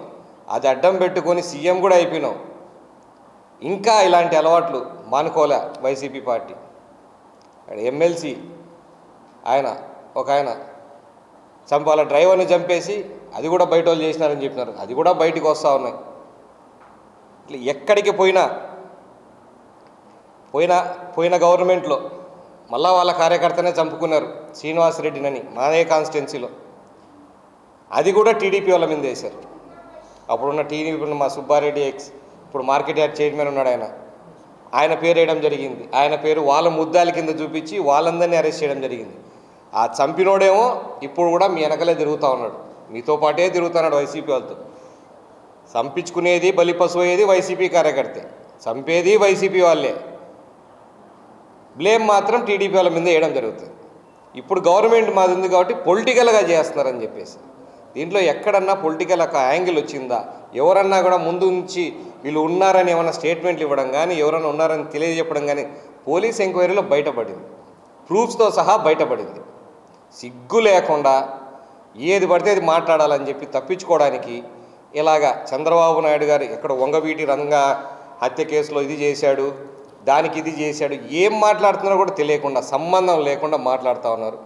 అది అడ్డం పెట్టుకొని సీఎం కూడా అయిపోయినావు. ఇంకా ఇలాంటి అలవాట్లు మానుకోలే వైసీపీ పార్టీ. ఎమ్మెల్సీ ఒక ఆయన వాళ్ళ డ్రైవర్ని చంపేసి అది కూడా బయట వాళ్ళు చేసినారని చెప్పినారు, అది కూడా బయటికి వస్తూ ఉన్నాయి. ఇట్లా ఎక్కడికి పోయిన గవర్నమెంట్లో మళ్ళా వాళ్ళ కార్యకర్తనే చంపుకున్నారు, శ్రీనివాసరెడ్డినని మాదే కాన్స్టిట్యున్సీలో. అది కూడా టీడీపీ వాళ్ళ మీద వేశారు. అప్పుడున్న టీడీపీ మా సుబ్బారెడ్డి ఇప్పుడు మార్కెట్ యార్డ్ చైర్మన్ ఉన్నాడు, ఆయన పేరు వేయడం జరిగింది. ఆయన పేరు వాళ్ళ ముద్దాల కింద చూపించి వాళ్ళందరినీ అరెస్ట్ చేయడం జరిగింది. ఆ చంపినోడేమో ఇప్పుడు కూడా మీ వెనకలే తిరుగుతూ ఉన్నాడు, మీతో పాటే తిరుగుతున్నాడు వైసీపీ వాళ్ళతో. చంపించుకునేది బలిపశువు అయ్యేది వైసీపీ కార్యకర్తే, చంపేది వైసీపీ వాళ్ళే. బ్లేమ్ మాత్రం టీడీపీ వాళ్ళ మీద వేయడం జరుగుతుంది. ఇప్పుడు గవర్నమెంట్ మాది ఉంది కాబట్టి పొలిటికల్గా చేస్తున్నారని చెప్పేసి దీంట్లో ఎక్కడన్నా పొలిటికల్ ఒక యాంగిల్ వచ్చిందా? ఎవరన్నా కూడా ముందు నుంచి వీళ్ళు ఉన్నారని ఏమైనా స్టేట్మెంట్లు ఇవ్వడం కానీ ఎవరైనా ఉన్నారని తెలియజెప్పడం కానీ పోలీస్ ఎంక్వైరీలో బయటపడింది, ప్రూఫ్స్తో సహా బయటపడింది. సిగ్గు లేకుండా ఏది పడితే అది మాట్లాడాలని చెప్పి తప్పించుకోవడానికి ఇలాగా చంద్రబాబు నాయుడు గారు ఎక్కడ వంగవీటి రంగా హత్య కేసులో ఇది చేశాడు, దానికి ఇది చేశాడు, ఏం మాట్లాడుతున్నారో కూడా తెలియకుండా సంబంధం లేకుండా మాట్లాడుతూ ఉన్నారు.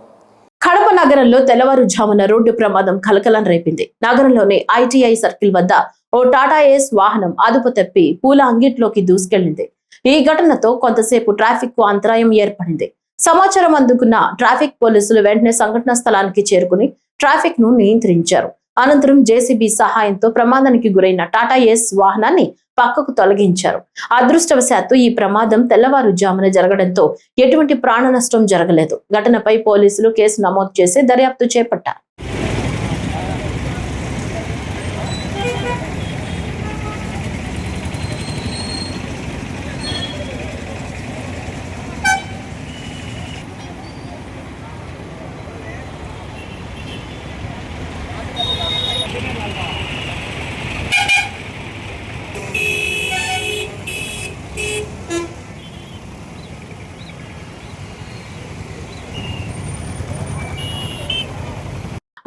కడప నగరంలో తెల్లవారుజామున రోడ్డు ప్రమాదం కలకలం రేపింది. నగరంలోని ఐటీఐ సర్కిల్ వద్ద ఓ టాటా ఏస్ వాహనం అదుపు తప్పి పూల అంగిట్లోకి దూసుకెళ్లింది. ఈ ఘటనతో కొంతసేపు ట్రాఫిక్ కు అంతరాయం ఏర్పడింది. సమాచారం అందుకున్న ట్రాఫిక్ పోలీసులు వెంటనే సంఘటనా స్థలానికి చేరుకుని ట్రాఫిక్ ను నియంత్రించారు. అనంతరం జేసీబీ సహాయంతో ప్రమాదానికి గురైన టాటా ఏస్ వాహనాన్ని పక్కకు తొలగించారు. అదృష్టవశాత్తు ఈ ప్రమాదం తెల్లవారుజామున జరగడంతో ఎటువంటి ప్రాణ నష్టం జరగలేదు. ఘటనపై పోలీసులు కేసు నమోదు చేసి దర్యాప్తు చేపట్టారు.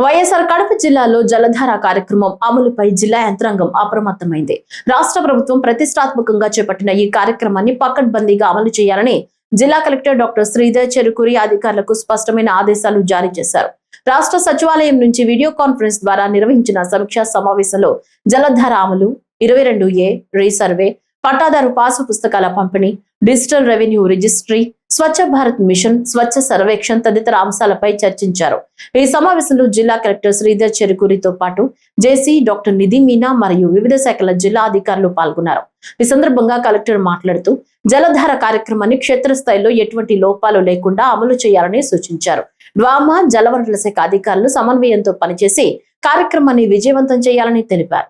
వైఎస్ఆర్ కడప జిల్లాలో జలధార కార్యక్రమం అమలుపై జిల్లా యంత్రాంగం అప్రమత్తమైంది. రాష్ట్ర ప్రభుత్వం ప్రతిష్టాత్మకంగా చేపట్టిన ఈ కార్యక్రమాన్ని పకడ్బందీగా అమలు చేయాలని జిల్లా కలెక్టర్ డాక్టర్ శ్రీధర్ చెరుకూరి అధికారులకు స్పష్టమైన ఆదేశాలు జారీ చేశారు. రాష్ట్ర సచివాలయం నుంచి వీడియో కాన్ఫరెన్స్ ద్వారా నిర్వహించిన సమీక్షా సమావేశంలో జలధార అమలు, 22A రీసర్వే, పట్టాదారు పాసు పుస్తకాల పంపిణీ, digital revenue registry, Swachh Bharat machine, స్వచ్ఛ సర్వేక్షణ్ తదితర అంశాలపై చర్చించారు. ఈ సమావేశంలో జిల్లా కలెక్టర్ శ్రీధర్ చెరుకూరితో పాటు జేసీ డాక్టర్ నిధి మీనా మరియు వివిధ శాఖల జిల్లా అధికారులు పాల్గొన్నారు. ఈ సందర్భంగా కలెక్టర్ మాట్లాడుతూ జలధార కార్యక్రమాన్ని క్షేత్రస్థాయిలో ఎటువంటి లోపాలు లేకుండా అమలు చేయాలని సూచించారు. డ్వామా, జలవనరుల శాఖ అధికారులు సమన్వయంతో పనిచేసి కార్యక్రమాన్ని విజయవంతం చేయాలని తెలిపారు.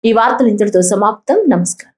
ఈ వార్తలు ఇంతటితో సమాప్తం. నమస్కారం.